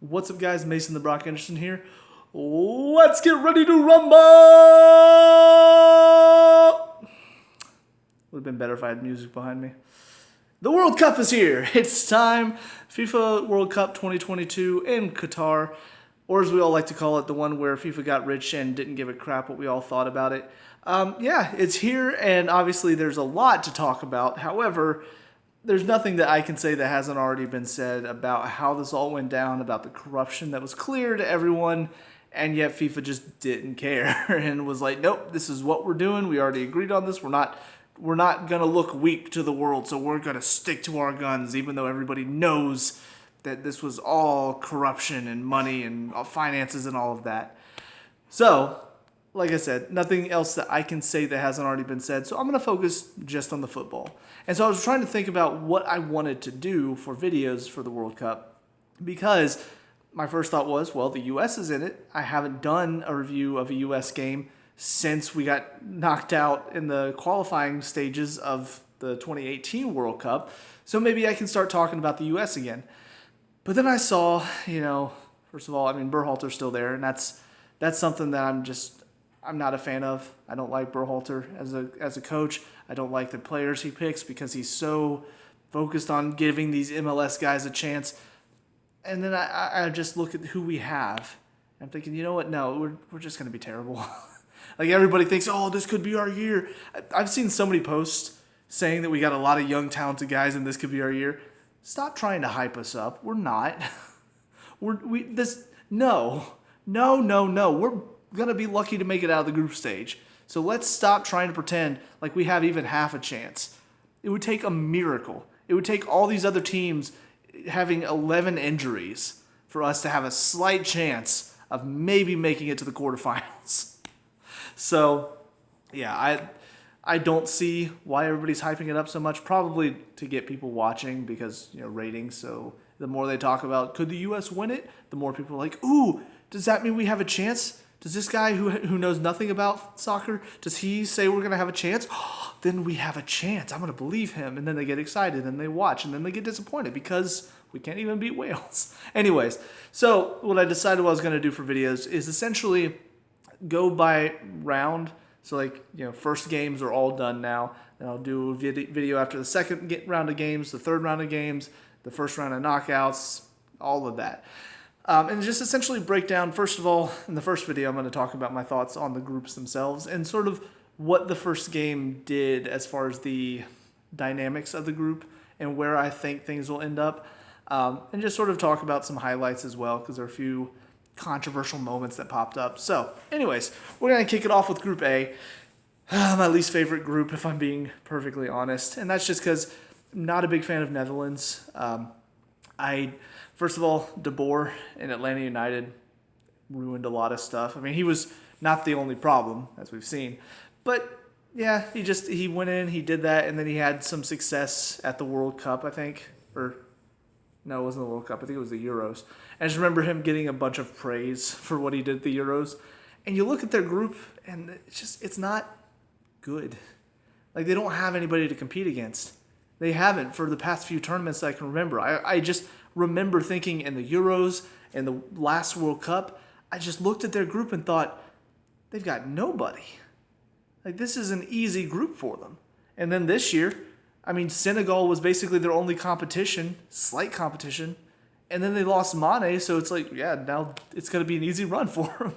What's up, guys? Mason the Brock Henderson here. Let's get ready to rumble! Would have been better if I had music behind me. The World Cup is here. It's time. FIFA World Cup 2022 in Qatar, or as we all like to call it, the one where FIFA got rich and didn't give a crap what we all thought about it. It's here, and obviously there's a lot to talk about. However, there's nothing that I can say that hasn't already been said about how this all went down, about the corruption that was clear to everyone, and yet FIFA just didn't care and was like, nope, this is what we're doing. We already agreed on this. We're not going to look weak to the world, so we're going to stick to our guns, even though everybody knows that this was all corruption and money and finances and all of that. So, like I said, nothing else that I can say that hasn't already been said, so I'm going to focus just on the football. And so I was trying to think about what I wanted to do for videos for the World Cup, because my first thought was, well, the U.S. is in it. I haven't done a review of a U.S. game since we got knocked out in the qualifying stages of the 2018 World Cup, so maybe I can start talking about the U.S. again. But then I saw, first of all, Berhalter's still there, and that's something that I'm not a fan of. I don't like Berhalter as a coach. I don't like the players he picks because he's so focused on giving these MLS guys a chance. And then I just look at who we have. I'm thinking, you know what? No, we're just going to be terrible. Like, everybody thinks, oh, this could be our year. I've seen so many posts saying that we got a lot of young, talented guys and this could be our year. Stop trying to hype us up. We're not. No. We're going to be lucky to make it out of the group stage. So let's stop trying to pretend like we have even half a chance. It would take a miracle. It would take all these other teams having 11 injuries for us to have a slight chance of maybe making it to the quarterfinals. So, yeah, I don't see why everybody's hyping it up so much. Probably to get people watching because, ratings. So the more they talk about, could the U.S. win it? The more people are like, ooh, does that mean we have a chance? Does this guy who knows nothing about soccer, does he say we're going to have a chance? Then we have a chance. I'm going to believe him. And then they get excited and they watch and then they get disappointed because we can't even beat Wales. Anyways, so what I decided what I was going to do for videos is essentially go by round. So first games are all done now. And I'll do a video after the second round of games, the third round of games, the first round of knockouts, all of that. And just essentially break down, first of all, in the first video, I'm going to talk about my thoughts on the groups themselves and sort of what the first game did as far as the dynamics of the group and where I think things will end up. And just sort of talk about some highlights as well, because there are a few controversial moments that popped up. So, anyways, we're going to kick it off with Group A. My least favorite group, if I'm being perfectly honest. And that's just because I'm not a big fan of Netherlands. First of all, De Boer in Atlanta United ruined a lot of stuff. He was not the only problem, as we've seen. But, yeah, he went in, he did that, and then he had some success at the World Cup, I think. No, it wasn't the World Cup. I think it was the Euros. I just remember him getting a bunch of praise for what he did at the Euros. And you look at their group, and it's not good. They don't have anybody to compete against. They haven't for the past few tournaments that I can remember. I just remember thinking in the Euros and the last World Cup, I just looked at their group and thought, they've got nobody. This is an easy group for them. And then this year, Senegal was basically their only competition, slight competition, and then they lost Mane, so it's now it's going to be an easy run for them.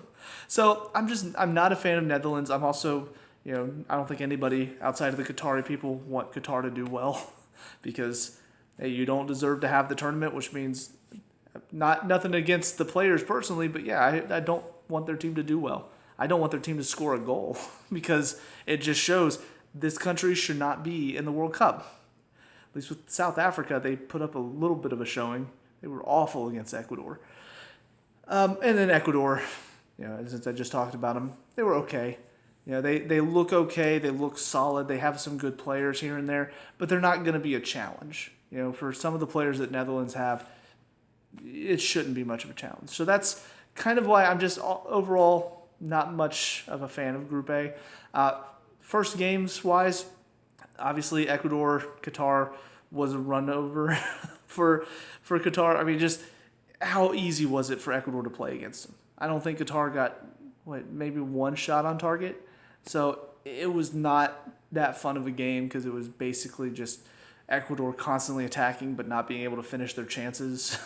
So I'm not a fan of Netherlands. I'm also, I don't think anybody outside of the Qatari people want Qatar to do well because you don't deserve to have the tournament, which means nothing against the players personally, but I don't want their team to do well. I don't want their team to score a goal because it just shows this country should not be in the World Cup. At least with South Africa, they put up a little bit of a showing. They were awful against Ecuador. And then Ecuador, since I just talked about them, they were okay. They look okay. They look solid. They have some good players here and there, but they're not going to be a challenge. For some of the players that Netherlands have, it shouldn't be much of a challenge. So that's kind of why I'm just overall not much of a fan of Group A. First games-wise, obviously Ecuador, Qatar was a run over for Qatar. how easy was it for Ecuador to play against them? I don't think Qatar got maybe one shot on target. So it was not that fun of a game because it was basically just Ecuador constantly attacking but not being able to finish their chances.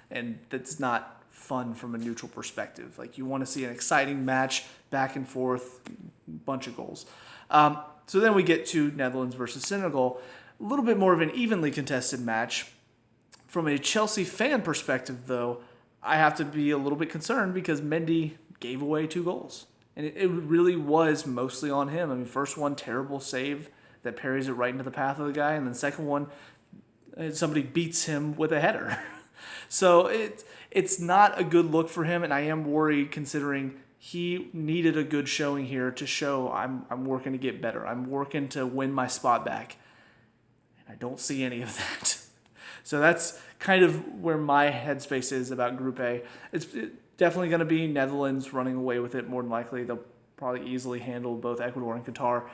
And that's not fun from a neutral perspective. Like, you want to see an exciting match, back and forth, bunch of goals. So then we get to Netherlands versus Senegal. A little bit more of an evenly contested match. From a Chelsea fan perspective, though, I have to be a little bit concerned because Mendy gave away 2 goals. And it really was mostly on him. I mean, first one, terrible save that parries it right into the path of the guy. And then second one, somebody beats him with a header. So it's not a good look for him. And I am worried considering he needed a good showing here to show I'm working to get better. I'm working to win my spot back. And I don't see any of that. So that's kind of where my headspace is about Group A. It's definitely going to be Netherlands running away with it more than likely. They'll probably easily handle both Ecuador and Qatar.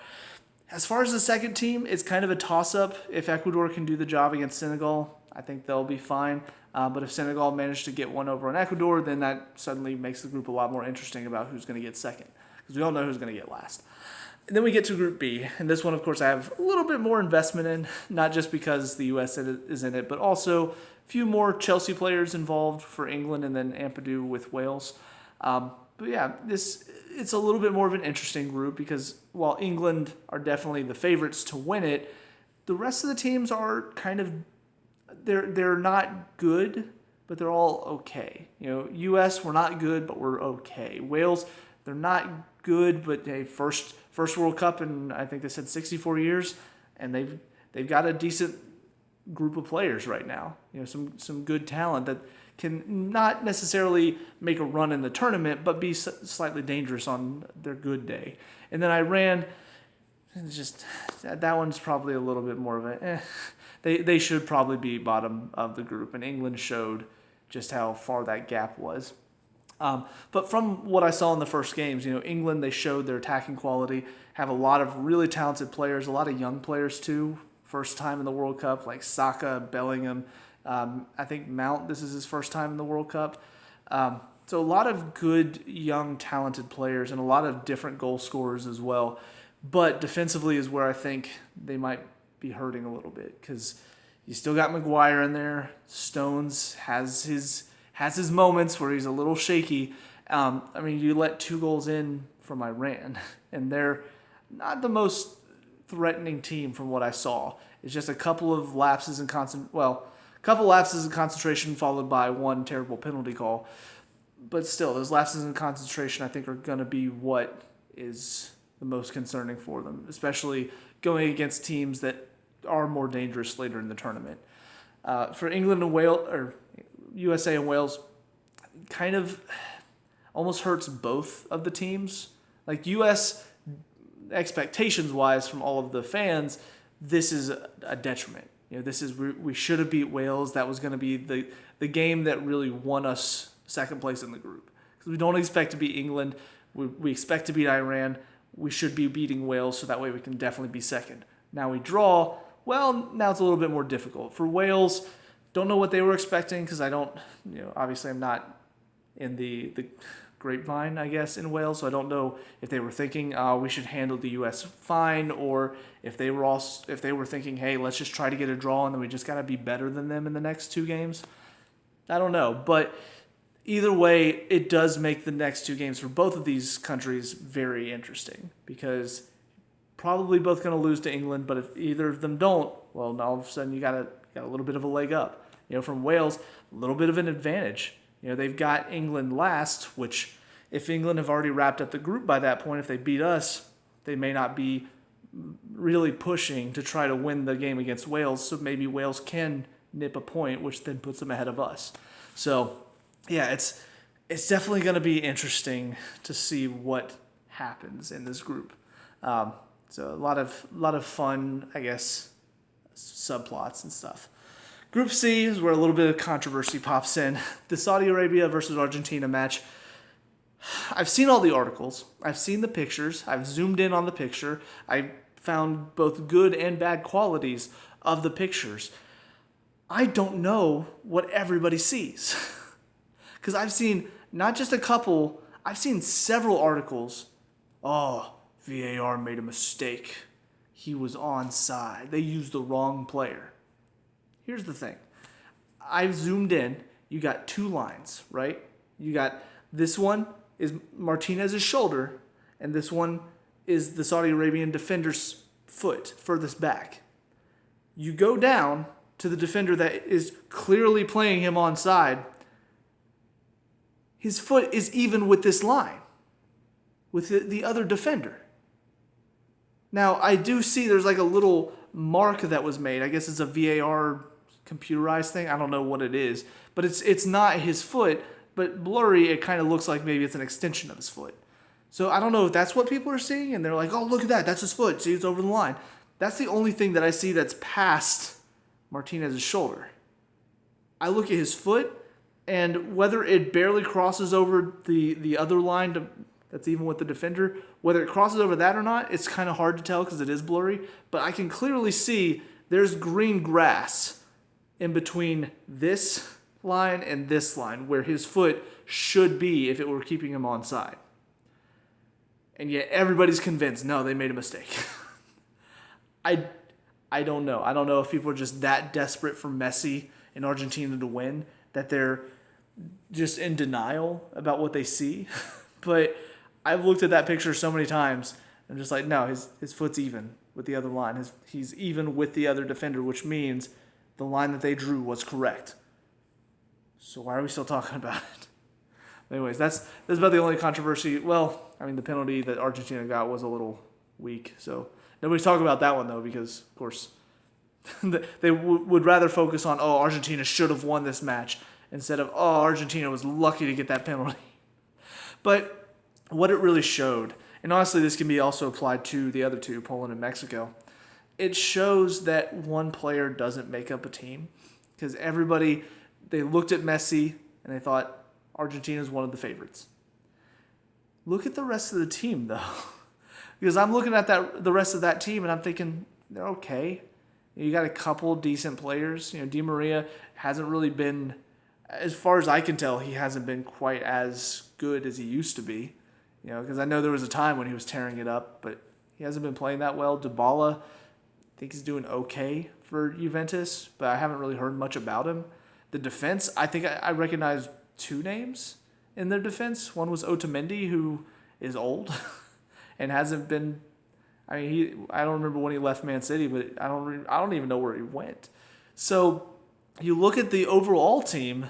As far as the second team, it's kind of a toss-up. If Ecuador can do the job against Senegal, I think they'll be fine. But if Senegal managed to get one over on Ecuador, then that suddenly makes the group a lot more interesting about who's going to get second. Because we all know who's going to get last. And then we get to Group B, and this one, of course, I have a little bit more investment in, not just because the U.S. is in it, but also a few more Chelsea players involved for England, and then Ampadu with Wales. But yeah, it's a little bit more of an interesting group because while England are definitely the favorites to win it, the rest of the teams are kind of they're not good, but they're all okay. You know, U.S. we're not good, but we're okay. Wales, they're not good, but hey, first World Cup in I think they said 64 years, and they've got a decent group of players right now. You know, some good talent that can not necessarily make a run in the tournament, but be slightly dangerous on their good day. And then Iran, just that one's probably a little bit more of a They should probably be bottom of the group, and England showed just how far that gap was. But from what I saw in the first games, you know, England, they showed their attacking quality, have a lot of really talented players, a lot of young players too, first time in the World Cup, like Saka, Bellingham. I think Mount, this is his first time in the World Cup. So a lot of good, young, talented players and a lot of different goal scorers as well. But defensively is where I think they might be hurting a little bit because you still got Maguire in there. Stones has his moments where he's a little shaky. I mean, you let 2 goals in from Iran, and they're not the most threatening team from what I saw. It's just a couple of lapses in concentration followed by one terrible penalty call. But still, those lapses in concentration I think are going to be what is the most concerning for them, especially going against teams that are more dangerous later in the tournament. For England and Wales, or USA and Wales, kind of almost hurts both of the teams. Like US expectations-wise from all of the fans, this is a detriment. You know, this is we should have beat Wales. That was going to be the game that really won us second place in the group. Because we don't expect to beat England. We expect to beat Iran. We should be beating Wales, so that way we can definitely be second. Now we draw. Well, now it's a little bit more difficult. For Wales, don't know what they were expecting because I don't, you know, obviously I'm not in the grapevine, I guess, in Wales, so I don't know if they were thinking we should handle the U.S. fine, or if they were thinking, hey, let's just try to get a draw and then we just got to be better than them in the next 2 games. I don't know, but either way, it does make the next 2 games for both of these countries very interesting because probably both going to lose to England, but if either of them don't, well, now all of a sudden you got a little bit of a leg up. You know, from Wales, a little bit of an advantage. You know, they've got England last, which if England have already wrapped up the group by that point, if they beat us, they may not be really pushing to try to win the game against Wales, so maybe Wales can nip a point, which then puts them ahead of us. So, yeah, it's definitely going to be interesting to see what happens in this group. So a lot of fun, I guess, subplots and stuff. Group C is where a little bit of controversy pops in. The Saudi Arabia versus Argentina match. I've seen all the articles. I've seen the pictures. I've zoomed in on the picture. I found both good and bad qualities of the pictures. I don't know what everybody sees. Because I've seen not just a couple, I've seen several articles. Oh, VAR made a mistake. He was onside. They used the wrong player. Here's the thing. I've zoomed in. You got two lines, right? You got this one is Martinez's shoulder, and this one is the Saudi Arabian defender's foot furthest back. You go down to the defender that is clearly playing him onside. His foot is even with this line, with the other defender. Now, I do see there's like a little mark that was made. I guess it's a VAR computerized thing. I don't know what it is. But it's not his foot, but blurry, it kind of looks like maybe it's an extension of his foot. So I don't know if that's what people are seeing, and they're like, oh, look at that. That's his foot. See, it's over the line. That's the only thing that I see that's past Martinez's shoulder. I look at his foot, and whether it barely crosses over the other line that's even with the defender, whether it crosses over that or not, it's kind of hard to tell because it is blurry. But I can clearly see there's green grass in between this line and this line where his foot should be if it were keeping him onside. And yet everybody's convinced, no, they made a mistake. I don't know. I don't know if people are just that desperate for Messi and Argentina to win that they're just in denial about what they see. But I've looked at that picture so many times. I'm just like, no, his foot's even with the other line. He's even with the other defender, which means the line that they drew was correct. So why are we still talking about it? Anyways, that's about the only controversy. Well, I mean, the penalty that Argentina got was a little weak. So nobody's talking about that one, though, because, of course, they would rather focus on, oh, Argentina should have won this match instead of, oh, Argentina was lucky to get that penalty. But what it really showed, and honestly this can be also applied to the other two, Poland and Mexico, it shows that one player doesn't make up a team. Because everybody, they looked at Messi and they thought Argentina is one of the favorites. Look at the rest of the team, though. Because I'm looking at the rest of that team and I'm thinking, they're okay. You got a couple decent players. Di Maria hasn't really been, as far as I can tell, he hasn't been quite as good as he used to be. Because I know there was a time when he was tearing it up, but he hasn't been playing that well. Dybala, I think he's doing okay for Juventus, but I haven't really heard much about him. The defense, I think I recognize two names in their defense. One was Otamendi, who is old and hasn't been. I mean, I don't remember when he left Man City, but I don't even know where he went. So you look at the overall team,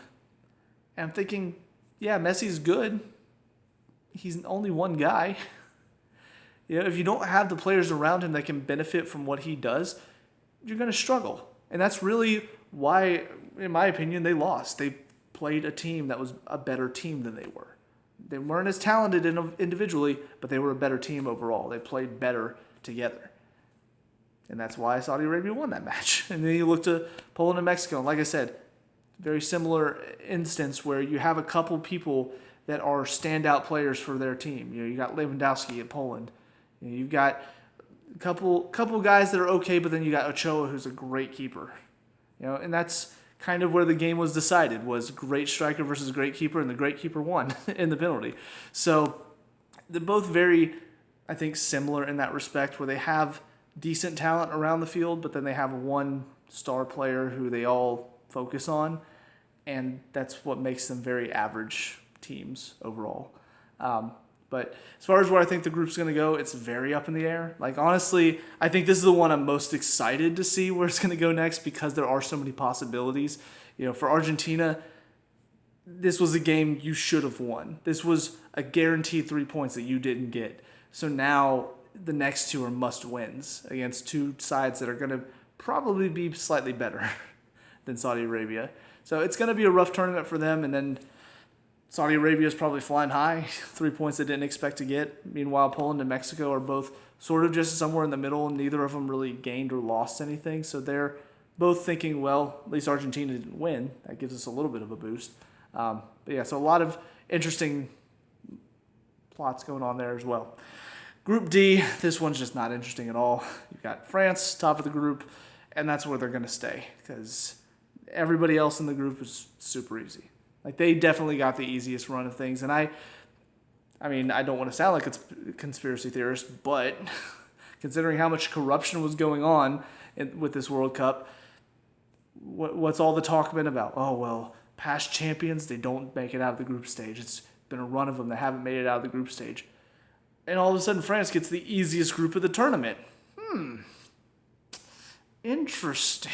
and I'm thinking, yeah, Messi's good. He's only one guy. If you don't have the players around him that can benefit from what he does, you're going to struggle. And that's really why, in my opinion, they lost. They played a team that was a better team than they were. They weren't as talented individually, but they were a better team overall. They played better together. And that's why Saudi Arabia won that match. And then you look to Poland and Mexico. And like I said, very similar instance where you have a couple people that are standout players for their team. You got Lewandowski at Poland. You've got a couple guys that are okay, but then you got Ochoa, who's a great keeper. And that's kind of where the game was decided, was great striker versus great keeper, and the great keeper won in the penalty. So they're both very, I think, similar in that respect, where they have decent talent around the field, but then they have one star player who they all focus on, and that's what makes them very average teams overall. But as far as where I think the group's going to go, it's very up in the air. Like, honestly, I think this is the one I'm most excited to see where it's going to go next because there are so many possibilities. For Argentina, this was a game you should have won. This was a guaranteed 3 points that you didn't get. So now the next two are must-wins against two sides that are going to probably be slightly better than Saudi Arabia. So it's going to be a rough tournament for them, and then Saudi Arabia is probably flying high, 3 points they didn't expect to get. Meanwhile, Poland and Mexico are both sort of just somewhere in the middle, and neither of them really gained or lost anything. So they're both thinking, well, at least Argentina didn't win. That gives us a little bit of a boost. But yeah, so a lot of interesting plots going on there as well. Group D, this one's just not interesting at all. You've got France, top of the group, and that's where they're going to stay because everybody else in the group is super easy. Like they definitely got the easiest run of things, and I mean, I don't want to sound like it's a conspiracy theorist, but considering how much corruption was going on with this World Cup, what's all the talk been about? Oh, well, past champions, they don't make it out of the group stage. It's been a run of them that haven't made it out of the group stage. And all of a sudden, France gets the easiest group of the tournament. Interesting.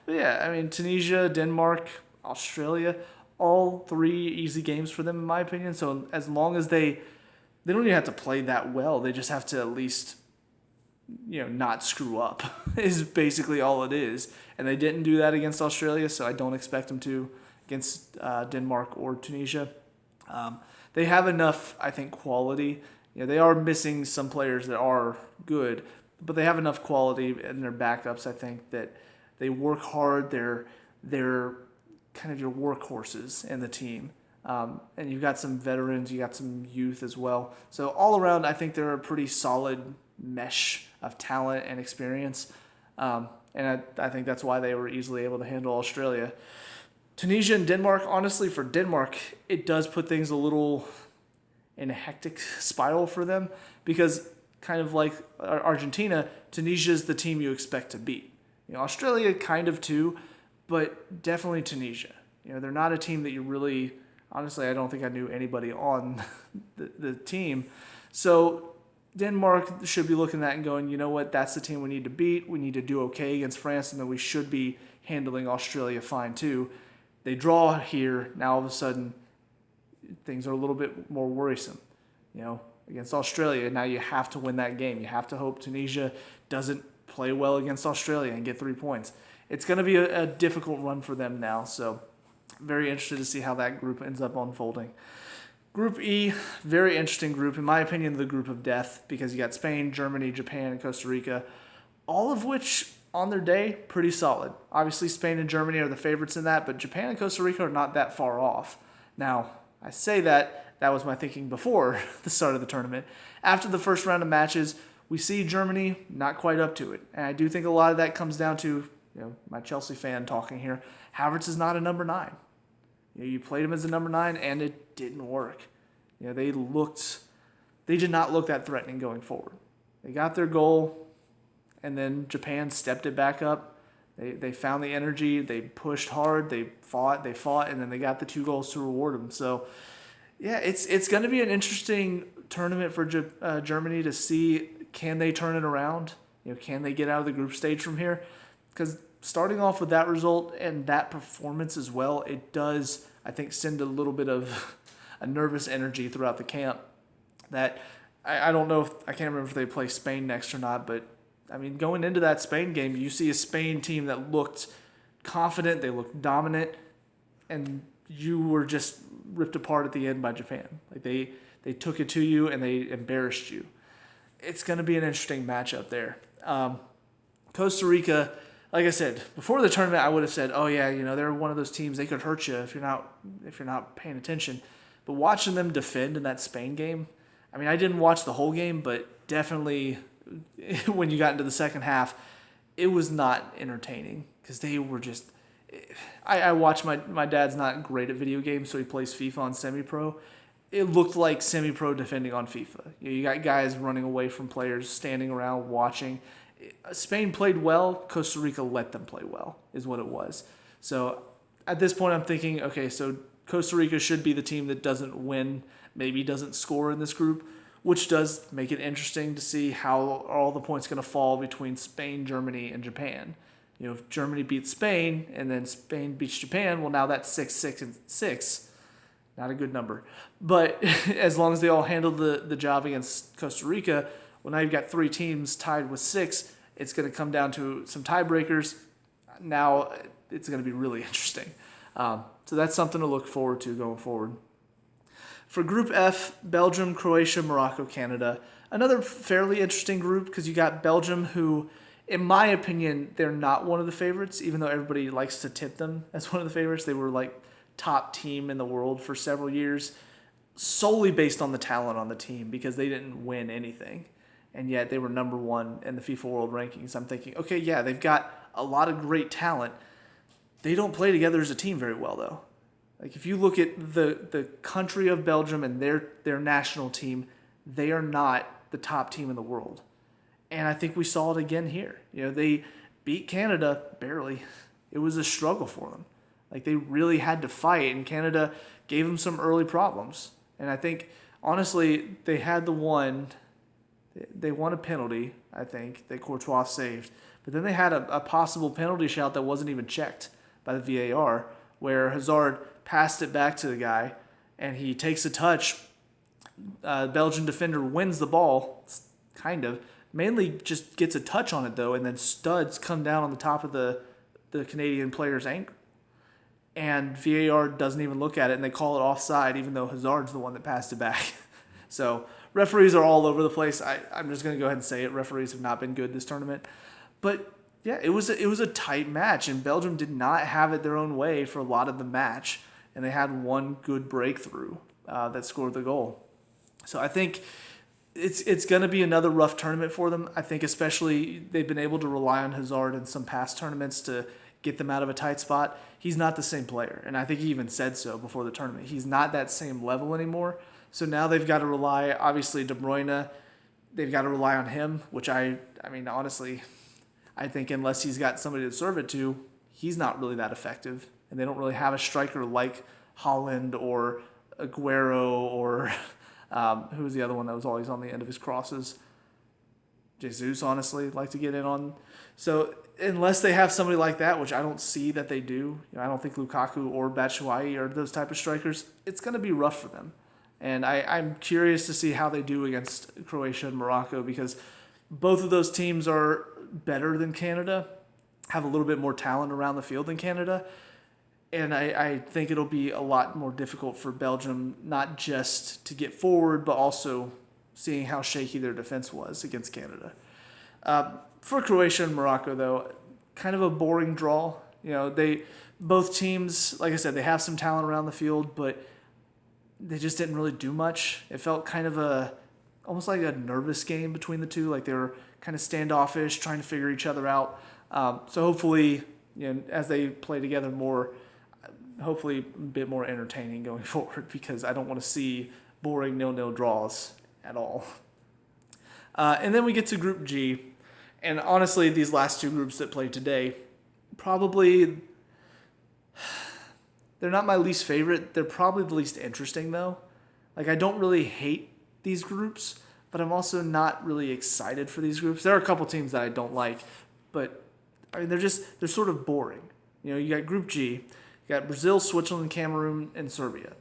But yeah, I mean, Tunisia, Denmark, Australia, all three easy games for them, in my opinion. So as long as they don't even have to play that well. They just have to at least, not screw up is basically all it is. And they didn't do that against Australia, so I don't expect them to against Denmark or Tunisia. They have enough, I think, quality. They are missing some players that are good, but they have enough quality in their backups, I think, that they work hard. They're kind of your workhorses in the team. And you've got some veterans, you got some youth as well. So all around, I think they're a pretty solid mesh of talent and experience. And I think that's why they were easily able to handle Australia. Tunisia and Denmark, honestly, for Denmark, it does put things a little in a hectic spiral for them because kind of like Argentina, Tunisia is the team you expect to beat. Australia kind of too, but definitely Tunisia. They're not a team that you really, honestly, I don't think I knew anybody on the team. So Denmark should be looking at that and going, you know what, that's the team we need to beat. We need to do okay against France, and then we should be handling Australia fine too. They draw here, now all of a sudden things are a little bit more worrisome. Against Australia, now you have to win that game. You have to hope Tunisia doesn't play well against Australia and get 3 points. It's going to be a difficult run for them now, so very interested to see how that group ends up unfolding. Group E, very interesting group. In my opinion, the group of death, because you got Spain, Germany, Japan, and Costa Rica, all of which on their day, pretty solid. Obviously, Spain and Germany are the favorites in that, but Japan and Costa Rica are not that far off. Now, I say that was my thinking before the start of the tournament. After the first round of matches, we see Germany not quite up to it. And I do think a lot of that comes down to, my Chelsea fan talking here. Havertz is not a number 9. You played him as a number 9, and it didn't work. They did not look that threatening going forward. They got their goal, and then Japan stepped it back up. They found the energy. They pushed hard. They fought, and then they got the 2 goals to reward them. So, yeah, it's going to be an interesting tournament for Germany to see, can they turn it around? Can they get out of the group stage from here? Because starting off with that result and that performance as well, it does, I think, send a little bit of a nervous energy throughout the camp that I don't know I can't remember if they play Spain next or not, but I mean, going into that Spain game, you see a Spain team that looked confident, they looked dominant, and you were just ripped apart at the end by Japan. Like they took it to you and they embarrassed you. It's going to be an interesting matchup there. Costa Rica, like I said, before the tournament, I would have said, oh yeah, they're one of those teams, they could hurt you if you're not paying attention. But watching them defend in that Spain game, I mean, I didn't watch the whole game, but definitely when you got into the second half, it was not entertaining because they were just. I watch my dad's not great at video games, so he plays FIFA on semi-pro. It looked like semi-pro defending on FIFA. You got guys running away from players, standing around watching. Spain played well. Costa Rica let them play well, is what it was. So at this point, I'm thinking, okay, so Costa Rica should be the team that doesn't win, maybe doesn't score in this group, which does make it interesting to see how all the points going to fall between Spain, Germany, and Japan. If Germany beats Spain and then Spain beats Japan, well, now that's 6, 6, and 6. Not a good number. But as long as they all handle the job against Costa Rica, well, now you've got 3 teams tied with 6. It's going to come down to some tiebreakers. Now it's going to be really interesting. So that's something to look forward to going forward. For Group F, Belgium, Croatia, Morocco, Canada. Another fairly interesting group because you got Belgium who, in my opinion, they're not one of the favorites, even though everybody likes to tip them as one of the favorites. They were like top team in the world for several years, solely based on the talent on the team because they didn't win anything. And yet they were number 1 in the FIFA World Rankings. I'm thinking, okay, yeah, they've got a lot of great talent. They don't play together as a team very well, though. Like if you look at the country of Belgium and their national team, they are not the top team in the world. And I think we saw it again here. They beat Canada barely. It was a struggle for them. Like they really had to fight, and Canada gave them some early problems. And I think honestly, they had the one. They won a penalty, I think, that Courtois saved. But then they had a possible penalty shot that wasn't even checked by the VAR, where Hazard passed it back to the guy, and he takes a touch. Belgian defender wins the ball, kind of. Mainly just gets a touch on it, though, and then studs come down on the top of the Canadian player's ankle. And VAR doesn't even look at it, and they call it offside, even though Hazard's the one that passed it back. So referees are all over the place. I'm just going to go ahead and say it. Referees have not been good this tournament. But yeah, it was a tight match, and Belgium did not have it their own way for a lot of the match, and they had one good breakthrough that scored the goal. So I think it's going to be another rough tournament for them. I think especially they've been able to rely on Hazard in some past tournaments to get them out of a tight spot. He's not the same player, and I think he even said so before the tournament. He's not that same level anymore. So now they've got to rely, obviously, De Bruyne, they've got to rely on him, which I mean, honestly, I think unless he's got somebody to serve it to, he's not really that effective. And they don't really have a striker like Holland or Aguero or who was the other one that was always on the end of his crosses? Jesus, honestly, like to get in on. So unless they have somebody like that, which I don't see that they do, I don't think Lukaku or Batshuayi are those type of strikers, it's going to be rough for them. And I'm curious to see how they do against Croatia and Morocco, because both of those teams are better than Canada, have a little bit more talent around the field than Canada. And I think it'll be a lot more difficult for Belgium, not just to get forward, but also seeing how shaky their defense was against Canada. For Croatia and Morocco, though, kind of a boring draw. Both teams, like I said, they have some talent around the field, but they just didn't really do much. It felt kind of almost like a nervous game between the two. Like they were kind of standoffish, trying to figure each other out. So hopefully, as they play together more, hopefully a bit more entertaining going forward, because I don't want to see boring 0-0 draws at all. And then we get to Group G. And honestly, these last two groups that played today, probably, they're not my least favorite. They're probably the least interesting, though. Like, I don't really hate these groups, but I'm also not really excited for these groups. There are a couple teams that I don't like, but I mean, they're sort of boring. You got Group G, you got Brazil, Switzerland, Cameroon, and Serbia.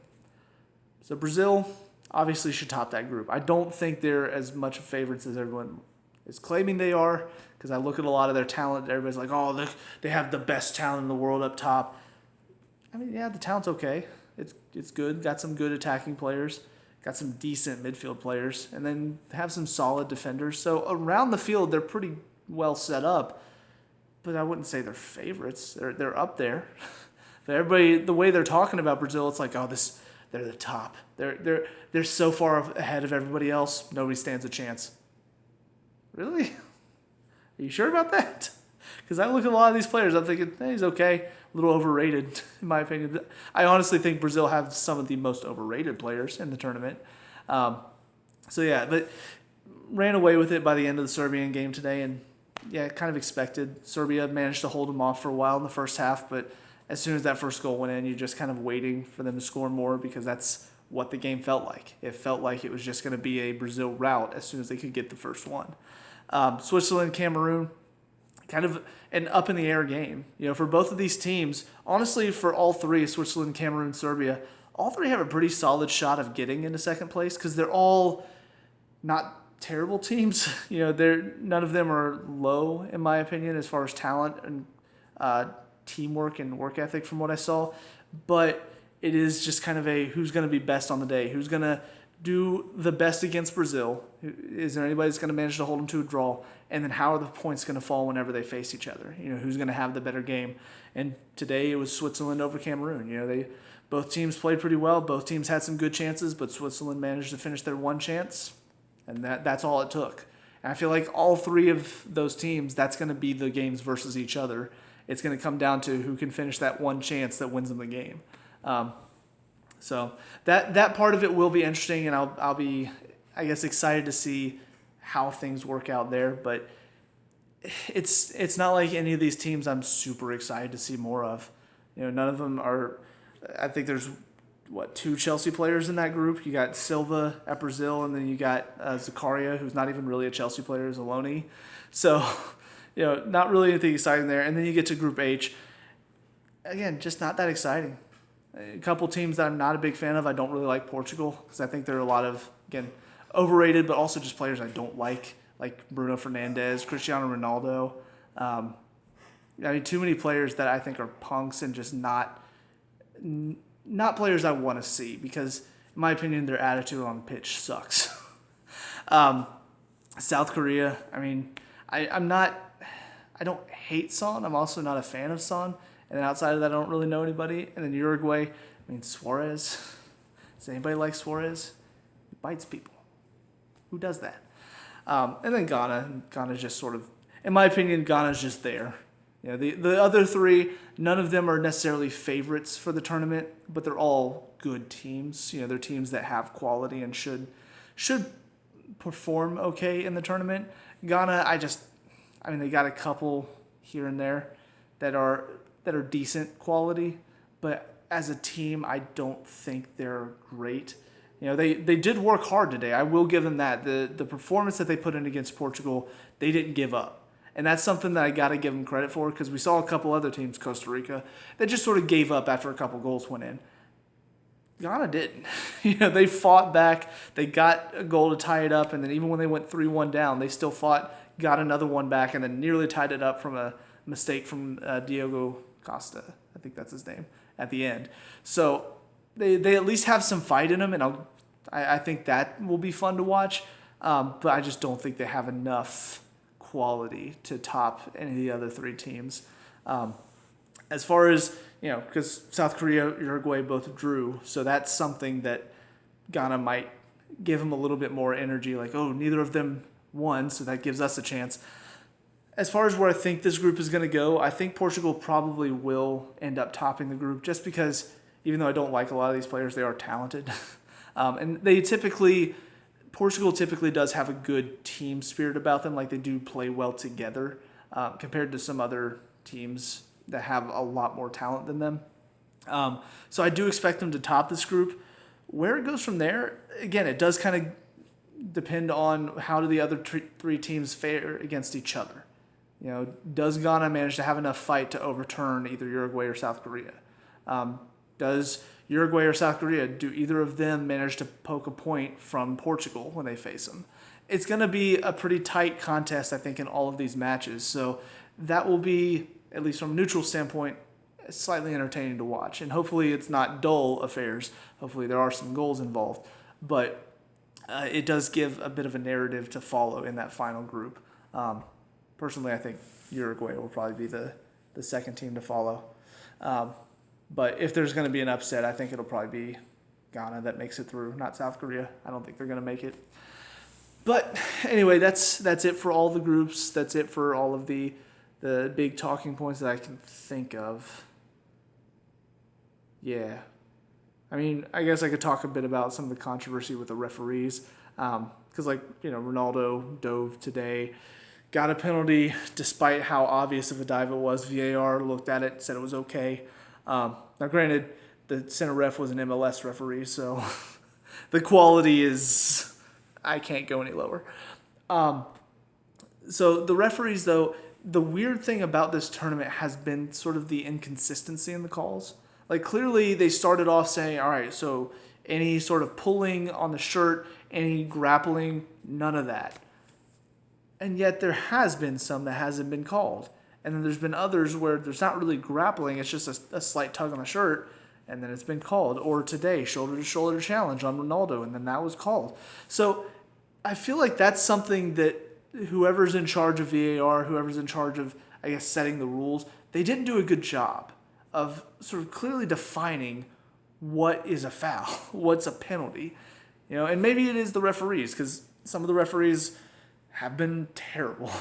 So Brazil obviously should top that group. I don't think they're as much favorites as everyone is claiming they are, because I look at a lot of their talent. Everybody's like, oh, they have the best talent in the world up top. I mean, yeah, the talent's okay. It's good. Got some good attacking players. Got some decent midfield players. And then have some solid defenders. So around the field, they're pretty well set up. But I wouldn't say they're favorites. They're up there. But everybody, the way they're talking about Brazil, it's like, oh, they're the top. They're so far ahead of everybody else, nobody stands a chance. Really? Are you sure about that? Because I look at a lot of these players, I'm thinking, hey, he's okay. A little overrated, in my opinion. I honestly think Brazil have some of the most overrated players in the tournament. So yeah, but ran away with it by the end of the Serbian game today, and yeah, kind of expected. Serbia managed to hold them off for a while in the first half, but as soon as that first goal went in, you're just kind of waiting for them to score more, because that's what the game felt like. It felt like it was just going to be a Brazil rout as soon as they could get the first one. Switzerland, Cameroon, kind of an up-in-the-air game. For both of these teams, honestly, for all three, Switzerland, Cameroon, Serbia, all three have a pretty solid shot of getting into second place, because they're all not terrible teams. None of them are low, in my opinion, as far as talent and teamwork and work ethic from what I saw. But it is just kind of a who's going to be best on the day, who's going to do the best against Brazil. Is there anybody that's going to manage to hold them to a draw? And then how are the points going to fall whenever they face each other? Who's going to have the better game? And today it was Switzerland over Cameroon. Both teams played pretty well. Both teams had some good chances, but Switzerland managed to finish their one chance, and that's all it took. And I feel like all three of those teams, that's going to be the games versus each other. It's going to come down to who can finish that one chance that wins them the game. So that part of it will be interesting, and I'll be, I guess, excited to see how things work out there. But it's not like any of these teams I'm super excited to see more of. None of them are. I think there's two Chelsea players in that group. You got Silva at Brazil, and then you got Zakaria, who's not even really a Chelsea player, is a loanee. So, not really anything exciting there. And then you get to Group H. Again, just not that exciting. A couple teams that I'm not a big fan of. I don't really like Portugal because I think there are a lot of, again, overrated, but also just players I don't like Bruno Fernandes, Cristiano Ronaldo. Too many players that I think are punks and just not players I want to see because, in my opinion, their attitude on the pitch sucks. South Korea, I don't hate Son. I'm also not a fan of Son. And then outside of that, I don't really know anybody. And then Uruguay, Suarez. Does anybody like Suarez? He bites people. Who does that? And then Ghana. Ghana's just sort of, in my opinion, Ghana's just there. The other three, none of them are necessarily favorites for the tournament, but they're all good teams. They're teams that have quality and should perform okay in the tournament. Ghana, they got a couple here and there that are decent quality, but as a team, I don't think they're great. They did work hard today. I will give them that. The performance that they put in against Portugal, they didn't give up. And that's something that I got to give them credit for because we saw a couple other teams, Costa Rica, that just sort of gave up after a couple goals went in. Ghana didn't. They fought back. They got a goal to tie it up, and then even when they went 3-1 down, they still fought, got another one back, and then nearly tied it up from a mistake from Diogo Costa. I think that's his name at the end. So they at least have some fight in them, and I think that will be fun to watch. But I just don't think they have enough quality to top any of the other three teams. As far as, because South Korea, Uruguay both drew, so that's something that Ghana might give them a little bit more energy, like, oh, neither of them won, so that gives us a chance. As far as where I think this group is going to go, I think Portugal probably will end up topping the group just because, even though I don't like a lot of these players, they are talented. And Portugal typically does have a good team spirit about them, like they do play well together compared to some other teams that have a lot more talent than them. So I do expect them to top this group. Where it goes from there, again, it does kind of depend on how do the other three teams fare against each other. Does Ghana manage to have enough fight to overturn either Uruguay or South Korea? Does Uruguay or South Korea, do either of them manage to poke a point from Portugal when they face them? It's going to be a pretty tight contest, I think, in all of these matches. So that will be, at least from a neutral standpoint, slightly entertaining to watch. And hopefully it's not dull affairs. Hopefully there are some goals involved. But it does give a bit of a narrative to follow in that final group. Personally, I think Uruguay will probably be the second team to follow. But if there's going to be an upset, I think it'll probably be Ghana that makes it through, not South Korea. I don't think they're going to make it. But anyway, that's it for all the groups. That's it for all of the big talking points that I can think of. Yeah. I guess I could talk a bit about some of the controversy with the referees. Because, Ronaldo dove today, got a penalty despite how obvious of a dive it was. VAR looked at it, said it was okay. Now, granted, the center ref was an MLS referee, so the quality is, I can't go any lower. So the referees, though, the weird thing about this tournament has been sort of the inconsistency in the calls. Clearly they started off saying, all right, so any sort of pulling on the shirt, any grappling, none of that. And yet there has been some that hasn't been called. And then there's been others where there's not really grappling, it's just a slight tug on the shirt, and then it's been called. Or today, shoulder-to-shoulder challenge on Ronaldo, and then that was called. So I feel like that's something that whoever's in charge of VAR, whoever's in charge of, setting the rules, they didn't do a good job of sort of clearly defining what is a foul, what's a penalty. And maybe it is the referees, because some of the referees have been terrible.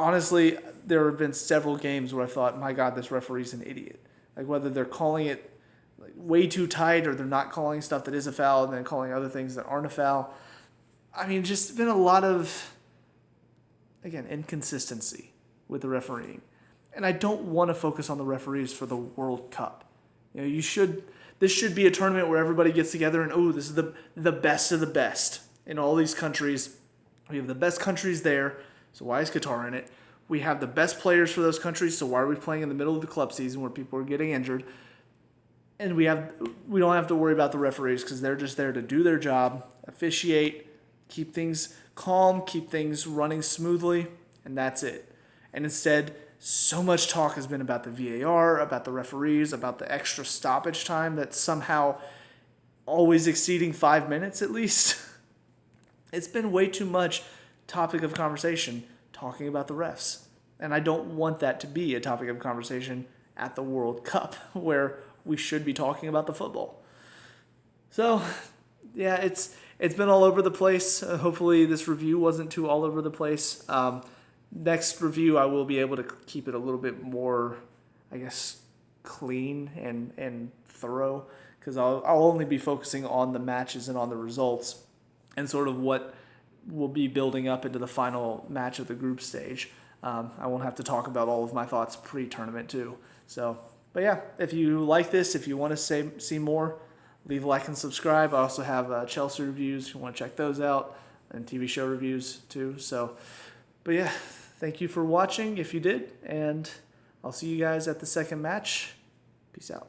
Honestly, there have been several games where I thought, my God, this referee's an idiot. Whether they're calling it, way too tight, or they're not calling stuff that is a foul and then calling other things that aren't a foul. I mean, just been a lot of, again, inconsistency with the refereeing. And I don't want to focus on the referees for the World Cup. This should be a tournament where everybody gets together and, this is the best of the best in all these countries. We have the best countries there, so why is Qatar in it? We have the best players for those countries, so why are we playing in the middle of the club season where people are getting injured? And we don't have to worry about the referees because they're just there to do their job, officiate, keep things calm, keep things running smoothly, and that's it. And instead, so much talk has been about the VAR, about the referees, about the extra stoppage time that's somehow always exceeding 5 minutes at least. It's been way too much topic of conversation talking about the refs. And I don't want that to be a topic of conversation at the World Cup where we should be talking about the football. So, yeah, it's been all over the place. Hopefully this review wasn't too all over the place. Next review, I will be able to keep it a little bit more, I guess, clean and thorough, because I'll only be focusing on the matches and on the results and sort of what will be building up into the final match of the group stage. I won't have to talk about all of my thoughts pre-tournament too. So, but yeah, if you like this, if you want to see more, leave a like and subscribe. I also have Chelsea reviews if you want to check those out, and TV show reviews too. So, but yeah, thank you for watching if you did, and I'll see you guys at the second match. Peace out.